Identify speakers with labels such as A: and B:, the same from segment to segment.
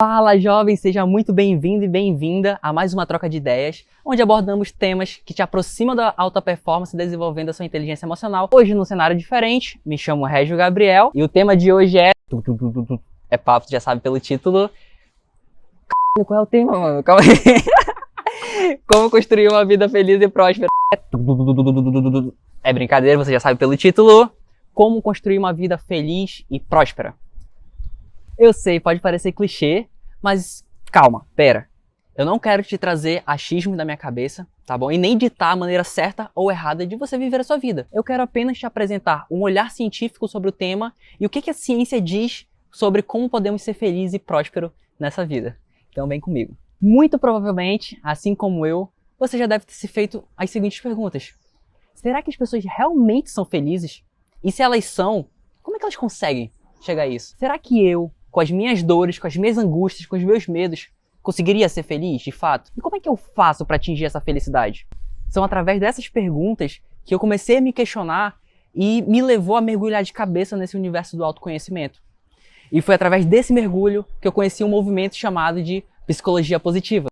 A: Fala, jovem! Seja muito bem-vindo e bem-vinda a mais uma troca de ideias, onde abordamos temas que te aproximam da alta performance desenvolvendo a sua inteligência emocional. Hoje, num cenário diferente, me chamo Régio Gabriel e o tema de hoje é... É papo, tu já sabe pelo título. Qual é o tema, mano? Calma aí. Como construir uma vida feliz e próspera. É brincadeira, você já sabe pelo título. Como construir uma vida feliz e próspera. Eu sei, pode parecer clichê, mas calma, pera. Eu não quero te trazer achismos da minha cabeça, tá bom? E nem ditar a maneira certa ou errada de você viver a sua vida. Eu quero apenas te apresentar um olhar científico sobre o tema e o que a ciência diz sobre como podemos ser felizes e prósperos nessa vida. Então vem comigo. Muito provavelmente, assim como eu, você já deve ter se feito as seguintes perguntas. Será que as pessoas realmente são felizes? E se elas são, como é que elas conseguem chegar a isso? Será que eu, com as minhas dores, com as minhas angústias, com os meus medos, conseguiria ser feliz, de fato? E como é que eu faço para atingir essa felicidade? São através dessas perguntas que eu comecei a me questionar e me levou a mergulhar de cabeça nesse universo do autoconhecimento. E foi através desse mergulho que eu conheci um movimento chamado de psicologia positiva.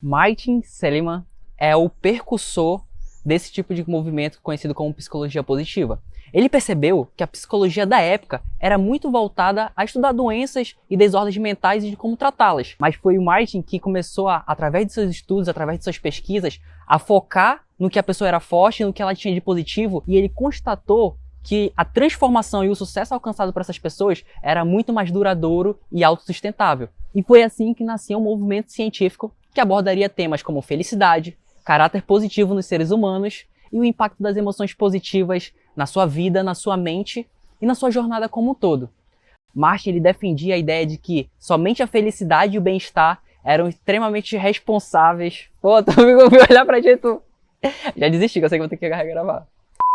A: Martin Seligman é o precursor desse tipo de movimento conhecido como psicologia positiva. Ele percebeu que a psicologia da época era muito voltada a estudar doenças e desordens mentais e de como tratá-las. Mas foi o Martin que começou através de seus estudos, através de suas pesquisas, a focar no que a pessoa era forte, no que ela tinha de positivo, e ele constatou que a transformação e o sucesso alcançado por essas pessoas era muito mais duradouro e autossustentável. E foi assim que nasceu um movimento científico que abordaria temas como felicidade, caráter positivo nos seres humanos e o impacto das emoções positivas na sua vida, na sua mente e na sua jornada como um todo. Martin ele defendia a ideia de que somente a felicidade e o bem-estar eram extremamente responsáveis. Pô, tu me olhar pra gente. Já desisti, que eu sei que vou ter que gravar.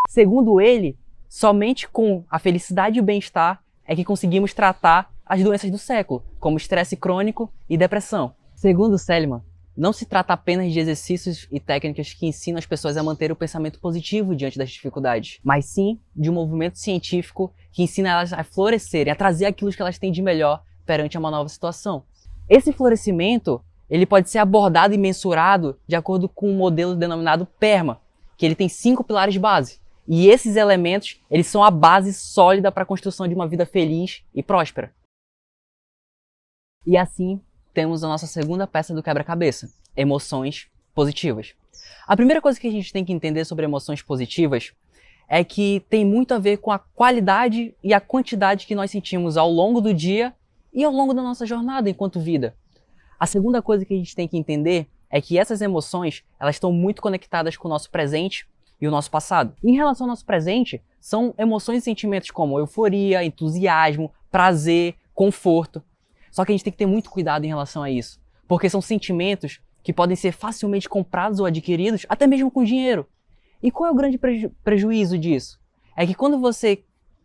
A: Segundo ele, somente com a felicidade e o bem-estar é que conseguimos tratar as doenças do século, como estresse crônico e depressão. Segundo Seligman, não se trata apenas de exercícios e técnicas que ensinam as pessoas a manter o pensamento positivo diante das dificuldades, mas sim de um movimento científico que ensina elas a florescerem, a trazer aquilo que elas têm de melhor perante uma nova situação. Esse florescimento ele pode ser abordado e mensurado de acordo com um modelo denominado PERMA, que ele tem 5 pilares base. E esses elementos eles são a base sólida para a construção de uma vida feliz e próspera. E assim, temos a nossa segunda peça do quebra-cabeça, emoções positivas. A primeira coisa que a gente tem que entender sobre emoções positivas é que tem muito a ver com a qualidade e a quantidade que nós sentimos ao longo do dia e ao longo da nossa jornada enquanto vida. A segunda coisa que a gente tem que entender é que essas emoções elas estão muito conectadas com o nosso presente e o nosso passado. Em relação ao nosso presente, são emoções e sentimentos como euforia, entusiasmo, prazer, conforto. Só que a gente tem que ter muito cuidado em relação a isso, porque são sentimentos que podem ser facilmente comprados ou adquiridos, até mesmo com dinheiro. E qual é o grande prejuízo disso? É que quando você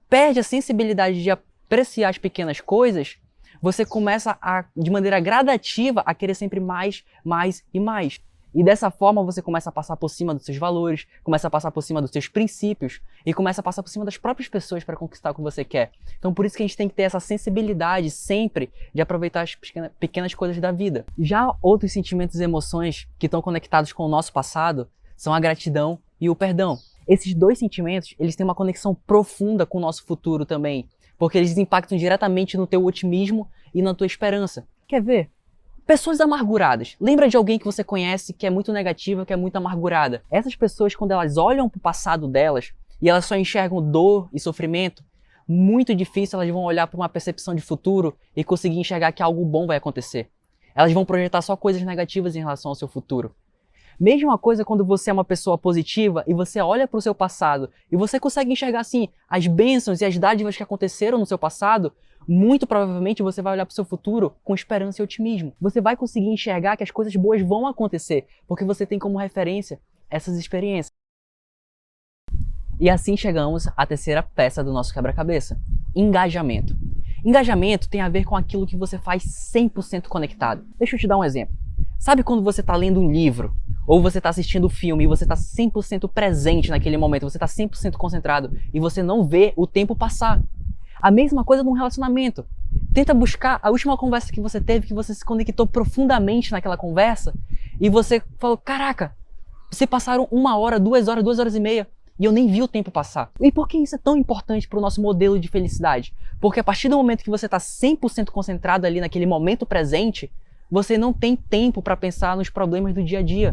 A: perde a sensibilidade de apreciar as pequenas coisas, você começa de maneira gradativa a querer sempre mais, mais e mais. E dessa forma você começa a passar por cima dos seus valores, começa a passar por cima dos seus princípios e começa a passar por cima das próprias pessoas para conquistar o que você quer. Então por isso que a gente tem que ter essa sensibilidade sempre de aproveitar as pequenas coisas da vida. Já outros sentimentos e emoções que estão conectados com o nosso passado são a gratidão e o perdão. Esses dois sentimentos, eles têm uma conexão profunda com o nosso futuro também, porque eles impactam diretamente no teu otimismo e na tua esperança. Quer ver? Pessoas amarguradas. Lembra de alguém que você conhece que é muito negativa, que é muito amargurada? Essas pessoas, quando elas olham para o passado delas e elas só enxergam dor e sofrimento, muito difícil elas vão olhar para uma percepção de futuro e conseguir enxergar que algo bom vai acontecer. Elas vão projetar só coisas negativas em relação ao seu futuro. Mesma coisa quando você é uma pessoa positiva e você olha para o seu passado e você consegue enxergar assim as bênçãos e as dádivas que aconteceram no seu passado, muito provavelmente você vai olhar para o seu futuro com esperança e otimismo. Você vai conseguir enxergar que as coisas boas vão acontecer, porque você tem como referência essas experiências. E assim chegamos à terceira peça do nosso quebra-cabeça, engajamento. Engajamento tem a ver com aquilo que você faz 100% conectado. Deixa eu te dar um exemplo. Sabe quando você está lendo um livro, ou você está assistindo um filme e você está 100% presente naquele momento, você está 100% concentrado e você não vê o tempo passar? A mesma coisa num relacionamento. Tenta buscar a última conversa que você teve, que você se conectou profundamente naquela conversa e você falou, caraca, se passaram 1 hora, 2 horas, 2 horas e meia e eu nem vi o tempo passar. E por que isso é tão importante para o nosso modelo de felicidade? Porque a partir do momento que você está 100% concentrado ali naquele momento presente, você não tem tempo para pensar nos problemas do dia a dia.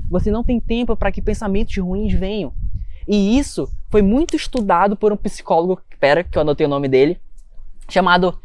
A: Você não tem tempo para que pensamentos ruins venham. E isso foi muito estudado por um psicólogo, que eu anotei o nome dele, chamado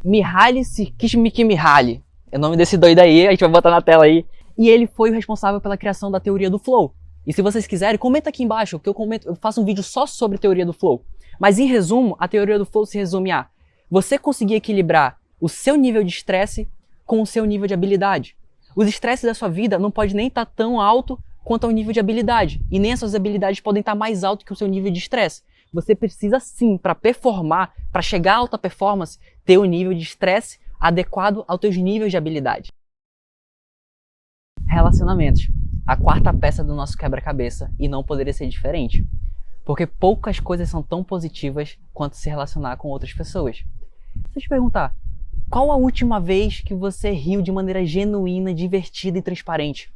A: Mihaly Csikszentmihalyi. É o nome desse doido aí, a gente vai botar na tela aí. E ele foi o responsável pela criação da teoria do flow. E se vocês quiserem, comenta aqui embaixo, que eu faço um vídeo só sobre teoria do flow. Mas em resumo, a teoria do flow se resume a você conseguir equilibrar o seu nível de estresse com o seu nível de habilidade. Os estresses da sua vida não pode nem estar tão alto quanto ao nível de habilidade. E nem as suas habilidades podem estar mais alto que o seu nível de estresse. Você precisa sim, para performar, para chegar à alta performance, ter o nível de estresse adequado aos teus níveis de habilidade. Relacionamentos. A quarta peça do nosso quebra-cabeça, e não poderia ser diferente. Porque poucas coisas são tão positivas quanto se relacionar com outras pessoas. Deixa eu te perguntar, qual a última vez que você riu de maneira genuína, divertida e transparente?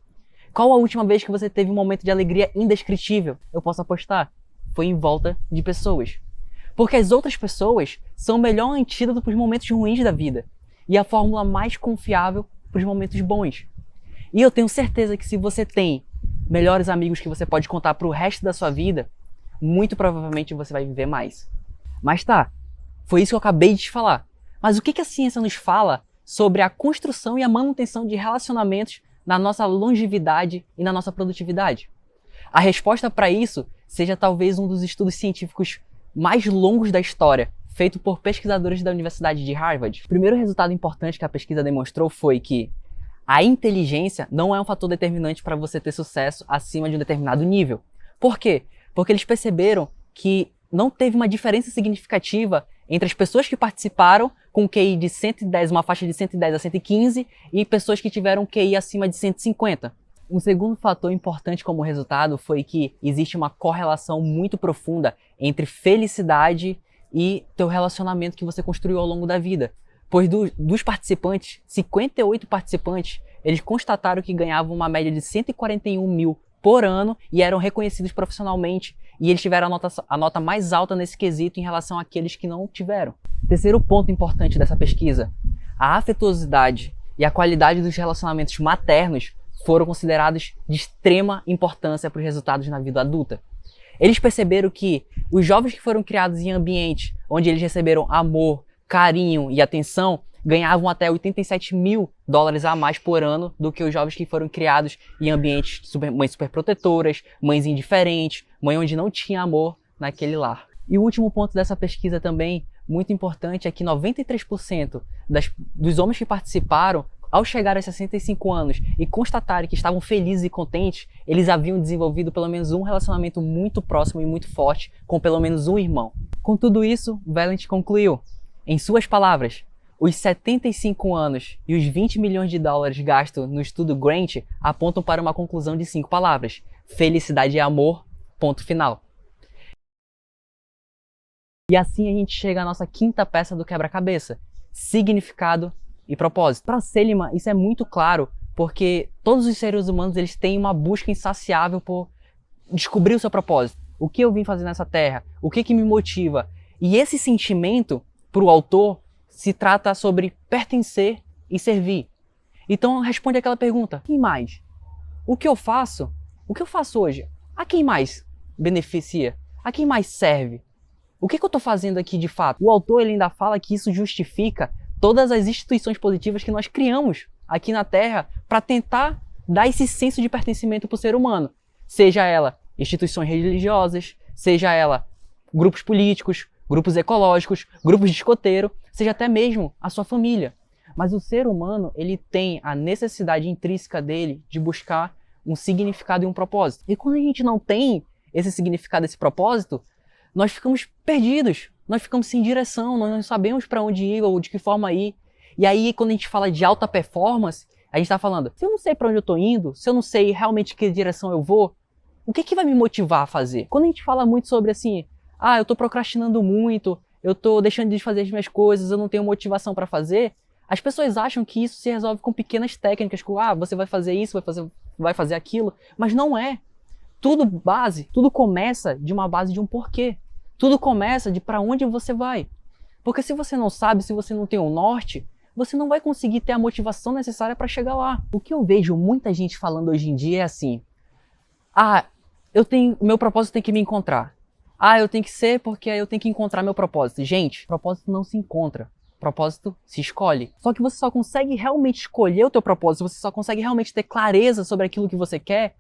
A: Qual a última vez que você teve um momento de alegria indescritível? Eu posso apostar, foi em volta de pessoas. Porque as outras pessoas são o melhor antídoto para os momentos ruins da vida e a fórmula mais confiável para os momentos bons. E eu tenho certeza que se você tem melhores amigos que você pode contar para o resto da sua vida, muito provavelmente você vai viver mais. Mas tá, foi isso que eu acabei de te falar. Mas o que a ciência nos fala sobre a construção e a manutenção de relacionamentos na nossa longevidade e na nossa produtividade? A resposta para isso seja talvez um dos estudos científicos mais longos da história, feito por pesquisadores da Universidade de Harvard. O primeiro resultado importante que a pesquisa demonstrou foi que a inteligência não é um fator determinante para você ter sucesso acima de um determinado nível. Por quê? Porque eles perceberam que não teve uma diferença significativa entre as pessoas que participaram com QI de 110, uma faixa de 110 a 115, e pessoas que tiveram QI acima de 150. Um segundo fator importante como resultado foi que existe uma correlação muito profunda entre felicidade e teu relacionamento que você construiu ao longo da vida. Pois dos participantes, 58 participantes, eles constataram que ganhavam uma média de 141 mil por ano e eram reconhecidos profissionalmente, e eles tiveram a nota mais alta nesse quesito em relação àqueles que não tiveram. Terceiro ponto importante dessa pesquisa, a afetuosidade e a qualidade dos relacionamentos maternos foram considerados de extrema importância para os resultados na vida adulta. Eles perceberam que os jovens que foram criados em ambientes onde eles receberam amor, carinho e atenção, ganhavam até 87 mil dólares a mais por ano do que os jovens que foram criados em ambientes mães superprotetoras, mães indiferentes, mãe onde não tinha amor naquele lar. E o último ponto dessa pesquisa também, muito importante, é que 93% dos homens que participaram, ao chegar aos 65 anos e constatarem que estavam felizes e contentes, eles haviam desenvolvido pelo menos um relacionamento muito próximo e muito forte com pelo menos um irmão. Com tudo isso, Valent concluiu, em suas palavras, os 75 anos e os 20 milhões de dólares gastos no estudo Grant apontam para uma conclusão de 5 palavras. Felicidade e amor, ponto final. E assim a gente chega à nossa quinta peça do quebra-cabeça, significado e propósito. Para Seligman, isso é muito claro, porque todos os seres humanos eles têm uma busca insaciável por descobrir o seu propósito. O que eu vim fazer nessa terra? O que me motiva? E esse sentimento, para o autor, se trata sobre pertencer e servir. Então responde aquela pergunta, quem mais? O que eu faço? O que eu faço hoje? A quem mais beneficia? A quem mais serve? O que eu estou fazendo aqui de fato? O autor ele ainda fala que isso justifica todas as instituições positivas que nós criamos aqui na Terra para tentar dar esse senso de pertencimento para o ser humano. Seja ela instituições religiosas, seja ela grupos políticos, grupos ecológicos, grupos de escoteiro, seja até mesmo a sua família. Mas o ser humano, ele tem a necessidade intrínseca dele de buscar um significado e um propósito. E quando a gente não tem esse significado, esse propósito, nós ficamos perdidos, nós ficamos sem direção, nós não sabemos para onde ir ou de que forma ir. E aí, quando a gente fala de alta performance, a gente está falando, se eu não sei para onde eu estou indo, se eu não sei realmente que direção eu vou, o que vai me motivar a fazer? Quando a gente fala muito sobre assim, eu estou procrastinando muito, eu tô deixando de fazer as minhas coisas, eu não tenho motivação para fazer, as pessoas acham que isso se resolve com pequenas técnicas, com você vai fazer isso, vai fazer aquilo, mas não é. Tudo começa de uma base de um porquê. Tudo começa de para onde você vai. Porque se você não sabe, se você não tem um norte, você não vai conseguir ter a motivação necessária para chegar lá. O que eu vejo muita gente falando hoje em dia é assim: meu propósito tem que me encontrar. Eu tenho que ser porque eu tenho que encontrar meu propósito. Gente, propósito não se encontra. Propósito se escolhe. Só que você só consegue realmente escolher o teu propósito, você só consegue realmente ter clareza sobre aquilo que você quer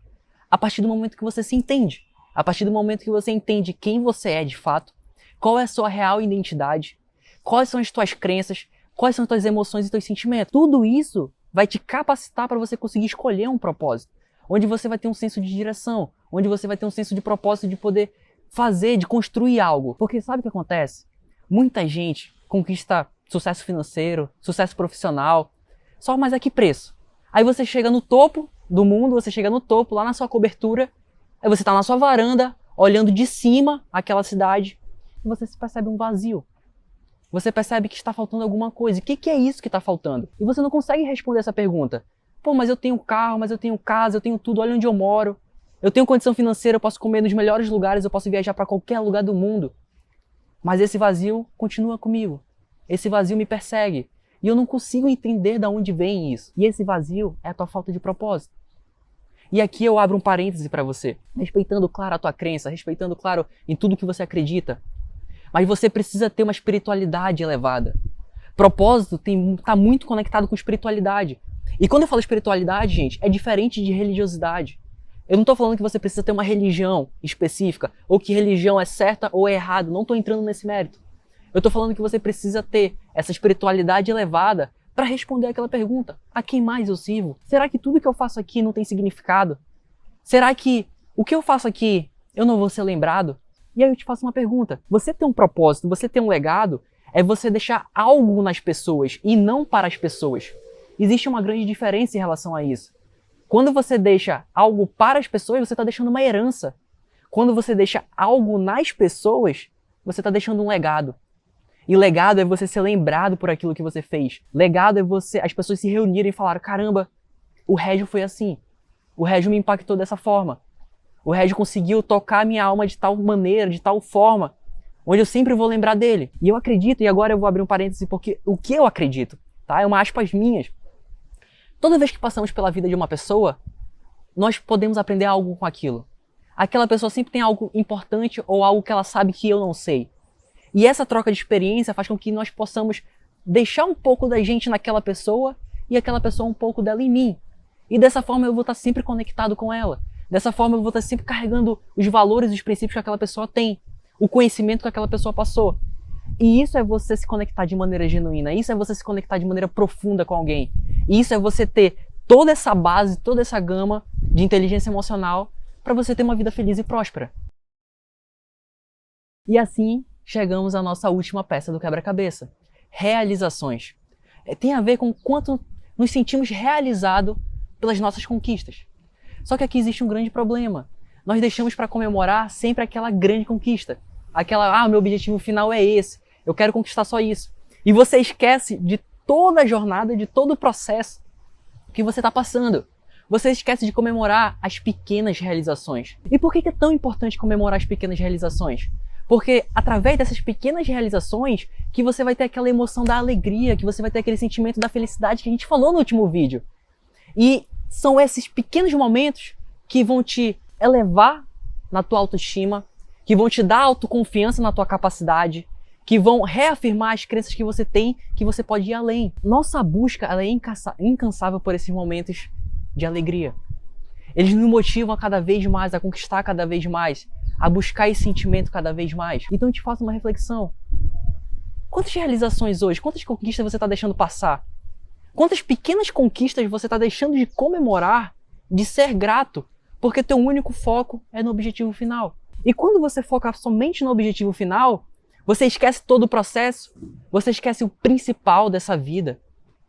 A: a partir do momento que você se entende. A partir do momento que você entende quem você é de fato, qual é a sua real identidade, quais são as tuas crenças, quais são as tuas emoções e teus sentimentos. Tudo isso vai te capacitar para você conseguir escolher um propósito, onde você vai ter um senso de direção, onde você vai ter um senso de propósito de poder fazer, de construir algo. Porque sabe o que acontece? Muita gente conquista sucesso financeiro, sucesso profissional, só mas a que preço? Aí você chega no topo do mundo, você chega no topo, lá na sua cobertura, aí você tá na sua varanda, olhando de cima aquela cidade, e você percebe um vazio. Você percebe que está faltando alguma coisa. E o que é isso que está faltando? E você não consegue responder essa pergunta. Mas eu tenho carro, mas eu tenho casa, eu tenho tudo, olha onde eu moro. Eu tenho condição financeira, eu posso comer nos melhores lugares, eu posso viajar para qualquer lugar do mundo. Mas esse vazio continua comigo. Esse vazio me persegue. E eu não consigo entender de onde vem isso. E esse vazio é a tua falta de propósito. E aqui eu abro um parêntese para você. Respeitando, claro, a tua crença, respeitando, claro, em tudo que você acredita. Mas você precisa ter uma espiritualidade elevada. Propósito está muito conectado com espiritualidade. E quando eu falo espiritualidade, gente, é diferente de religiosidade. Eu não estou falando que você precisa ter uma religião específica, ou que religião é certa ou é errada. Não estou entrando nesse mérito. Eu estou falando que você precisa ter essa espiritualidade elevada para responder aquela pergunta: a quem mais eu sirvo? Será que tudo que eu faço aqui não tem significado? Será que o que eu faço aqui eu não vou ser lembrado? E aí eu te faço uma pergunta: você ter um propósito, você ter um legado, é você deixar algo nas pessoas e não para as pessoas. Existe uma grande diferença em relação a isso. Quando você deixa algo para as pessoas, você está deixando uma herança. Quando você deixa algo nas pessoas, você está deixando um legado. E legado é você ser lembrado por aquilo que você fez. Legado é as pessoas se reunirem e falarem: caramba, o Régio foi assim. O Régio me impactou dessa forma. O Régio conseguiu tocar minha alma de tal maneira, de tal forma, onde eu sempre vou lembrar dele. E eu acredito, e agora eu vou abrir um parêntese porque o que eu acredito, tá? É uma aspas minhas. Toda vez que passamos pela vida de uma pessoa, nós podemos aprender algo com aquilo. Aquela pessoa sempre tem algo importante ou algo que ela sabe que eu não sei. E essa troca de experiência faz com que nós possamos deixar um pouco da gente naquela pessoa e aquela pessoa um pouco dela em mim. E dessa forma eu vou estar sempre conectado com ela. Dessa forma eu vou estar sempre carregando os valores e os princípios que aquela pessoa tem, o conhecimento que aquela pessoa passou. E isso é você se conectar de maneira genuína, isso é você se conectar de maneira profunda com alguém. E isso é você ter toda essa base, toda essa gama de inteligência emocional para você ter uma vida feliz e próspera. E assim chegamos à nossa última peça do quebra-cabeça: realizações. Tem a ver com quanto nos sentimos realizados pelas nossas conquistas. Só que aqui existe um grande problema. Nós deixamos para comemorar sempre aquela grande conquista. Aquela, meu objetivo final é esse. Eu quero conquistar só isso. E você esquece de toda a jornada, de todo o processo que você está passando. Você esquece de comemorar as pequenas realizações. E por que é tão importante comemorar as pequenas realizações? Porque através dessas pequenas realizações que você vai ter aquela emoção da alegria, que você vai ter aquele sentimento da felicidade que a gente falou no último vídeo. E são esses pequenos momentos que vão te elevar na tua autoestima, que vão te dar autoconfiança na tua capacidade, que vão reafirmar as crenças que você tem, que você pode ir além. Nossa busca ela é incansável por esses momentos de alegria. Eles nos motivam a cada vez mais, a conquistar cada vez mais, a buscar esse sentimento cada vez mais. Então eu te faço uma reflexão. Quantas realizações hoje, quantas conquistas você está deixando passar? Quantas pequenas conquistas você está deixando de comemorar, de ser grato, porque teu único foco é no objetivo final? E quando você foca somente no objetivo final, você esquece todo o processo, você esquece o principal dessa vida,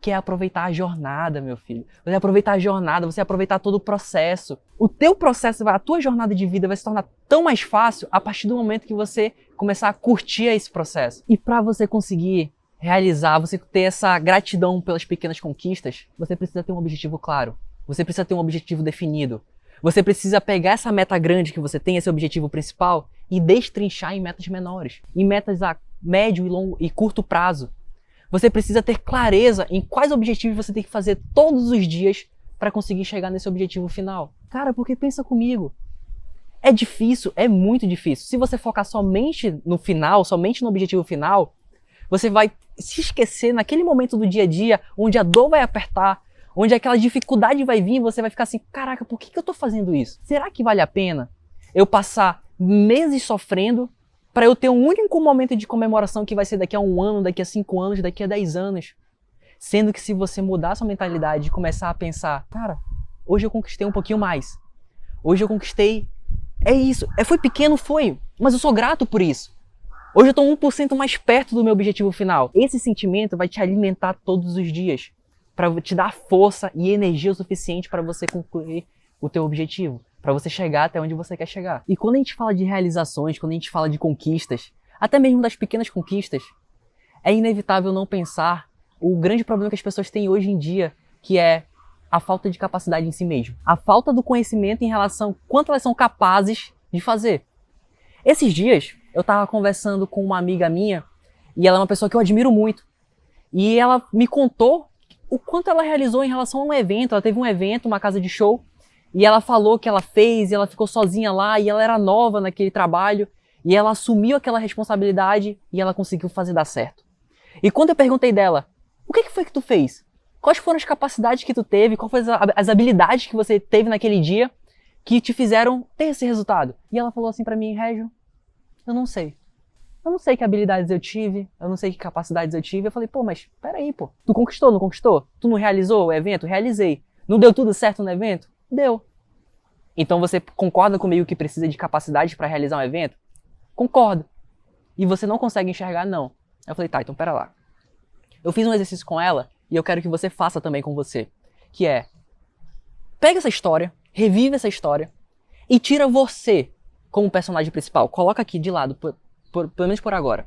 A: que é aproveitar a jornada, meu filho. Você aproveitar a jornada, você aproveitar todo o processo. O teu processo, a tua jornada de vida vai se tornar tão mais fácil a partir do momento que você começar a curtir esse processo. E para você conseguir realizar, você ter essa gratidão pelas pequenas conquistas, você precisa ter um objetivo claro. Você precisa ter um objetivo definido. Você precisa pegar essa meta grande que você tem, esse objetivo principal, e destrinchar em metas menores, em metas a médio e longo e curto prazo. Você precisa ter clareza em quais objetivos você tem que fazer todos os dias para conseguir chegar nesse objetivo final. Cara, porque pensa comigo, é difícil, é muito difícil. Se você focar somente no final, somente no objetivo final, você vai se esquecer naquele momento do dia a dia, onde a dor vai apertar, onde aquela dificuldade vai vir e você vai ficar assim, caraca, por que eu tô fazendo isso? Será que vale a pena eu passar meses sofrendo para eu ter um único momento de comemoração que vai ser daqui a 1 ano, daqui a 5 anos, daqui a 10 anos? Sendo que se você mudar sua mentalidade e começar a pensar, cara, hoje eu conquistei um pouquinho mais. Hoje eu conquistei, é isso, foi pequeno, foi, mas eu sou grato por isso. Hoje eu tô 1% mais perto do meu objetivo final. Esse sentimento vai te alimentar todos os dias, para te dar força e energia o suficiente para você concluir o teu objetivo, para você chegar até onde você quer chegar. E quando a gente fala de realizações, quando a gente fala de conquistas, até mesmo das pequenas conquistas, é inevitável não pensar o grande problema que as pessoas têm hoje em dia, que é a falta de capacidade em si mesmo. A falta do conhecimento em relação ao quanto elas são capazes de fazer. Esses dias, eu estava conversando com uma amiga minha, e ela é uma pessoa que eu admiro muito, e ela me contou o quanto ela realizou em relação a um evento. Ela teve um evento, uma casa de show, e ela falou que ela fez, e ela ficou sozinha lá, e ela era nova naquele trabalho, e ela assumiu aquela responsabilidade, e ela conseguiu fazer dar certo. E quando eu perguntei dela, o que foi que tu fez? Quais foram as capacidades que tu teve? Quais foram as habilidades que você teve naquele dia que te fizeram ter esse resultado? E ela falou assim pra mim, Régio, eu não sei. Eu não sei que habilidades eu tive, eu não sei que capacidades eu tive. Eu falei, pô, mas peraí, pô. Tu conquistou, não conquistou? Tu não realizou o evento? Realizei. Não deu tudo certo no evento? Deu. Então você concorda comigo que precisa de capacidade para realizar um evento? Concordo. E você não consegue enxergar? Não. Eu falei, tá, então pera lá. Eu fiz um exercício com ela e eu quero que você faça também com você. Que é, pega essa história, revive essa história e tira você como personagem principal. Coloca aqui de lado, pelo menos por agora.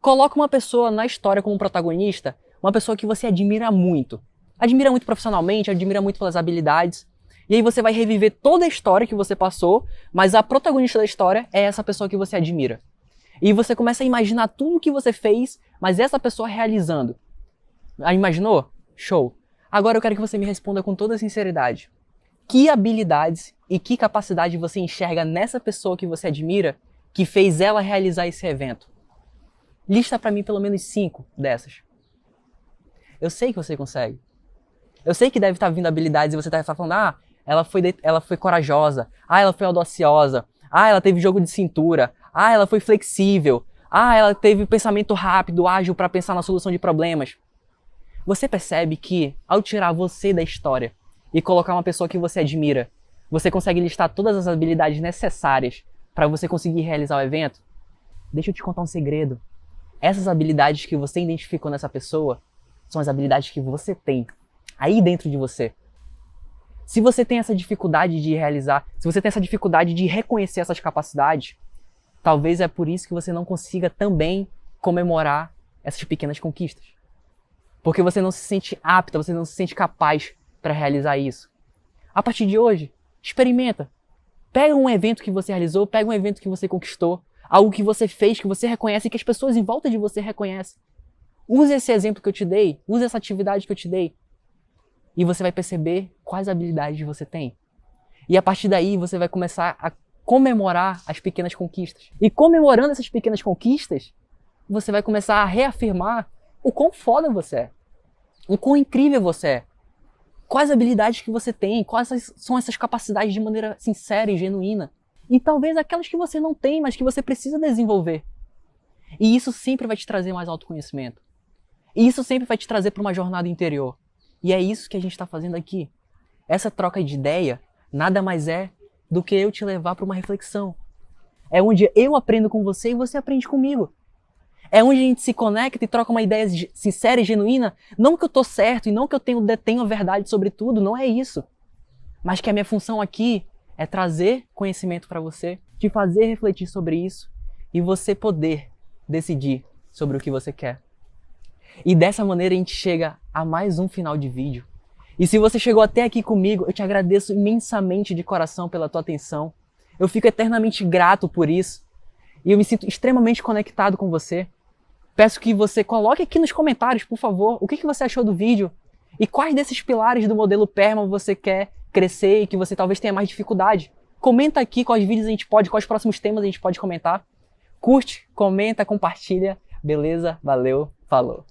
A: Coloca uma pessoa na história como protagonista, uma pessoa que você admira muito. Admira muito profissionalmente, admira muito pelas habilidades. E aí você vai reviver toda a história que você passou, mas a protagonista da história é essa pessoa que você admira. E você começa a imaginar tudo o que você fez, mas essa pessoa realizando. Imaginou? Show! Agora eu quero que você me responda com toda sinceridade. Que habilidades e que capacidade você enxerga nessa pessoa que você admira que fez ela realizar esse evento? Lista pra mim pelo menos 5 dessas. Eu sei que você consegue. Eu sei que deve estar vindo habilidades e você está falando, ela foi corajosa, ela foi audaciosa, ela teve jogo de cintura, ela foi flexível, ela teve pensamento rápido, ágil para pensar na solução de problemas. Você percebe que, ao tirar você da história e colocar uma pessoa que você admira, você consegue listar todas as habilidades necessárias para você conseguir realizar o evento? Deixa eu te contar um segredo. Essas habilidades que você identificou nessa pessoa são as habilidades que você tem aí dentro de você. Se você tem essa dificuldade de realizar, se você tem essa dificuldade de reconhecer essas capacidades, talvez é por isso que você não consiga também comemorar essas pequenas conquistas. Porque você não se sente apta, você não se sente capaz para realizar isso. A partir de hoje, experimenta. Pega um evento que você realizou, pega um evento que você conquistou, algo que você fez, que você reconhece e que as pessoas em volta de você reconhecem. Use esse exemplo que eu te dei, use essa atividade que eu te dei. E você vai perceber quais habilidades você tem. E a partir daí você vai começar a comemorar as pequenas conquistas. E comemorando essas pequenas conquistas, você vai começar a reafirmar o quão foda você é. O quão incrível você é. Quais habilidades que você tem, quais são essas capacidades de maneira sincera e genuína. E talvez aquelas que você não tem, mas que você precisa desenvolver. E isso sempre vai te trazer mais autoconhecimento. E isso sempre vai te trazer para uma jornada interior. E é isso que a gente está fazendo aqui. Essa troca de ideia nada mais é do que eu te levar para uma reflexão. É onde eu aprendo com você e você aprende comigo. É onde a gente se conecta e troca uma ideia sincera e genuína. Não que eu tô certo e não que eu detenho a verdade sobre tudo, não é isso. Mas que a minha função aqui é trazer conhecimento para você, te fazer refletir sobre isso, e você poder decidir sobre o que você quer. E dessa maneira a gente chega a mais um final de vídeo. E se você chegou até aqui comigo, eu te agradeço imensamente de coração pela tua atenção. Eu fico eternamente grato por isso. E eu me sinto extremamente conectado com você. Peço que você coloque aqui nos comentários, por favor, o que você achou do vídeo e quais desses pilares do modelo PERMA você quer crescer e que você talvez tenha mais dificuldade. Comenta aqui quais vídeos a gente pode, quais próximos temas a gente pode comentar. Curte, comenta, compartilha. Beleza? Valeu, falou!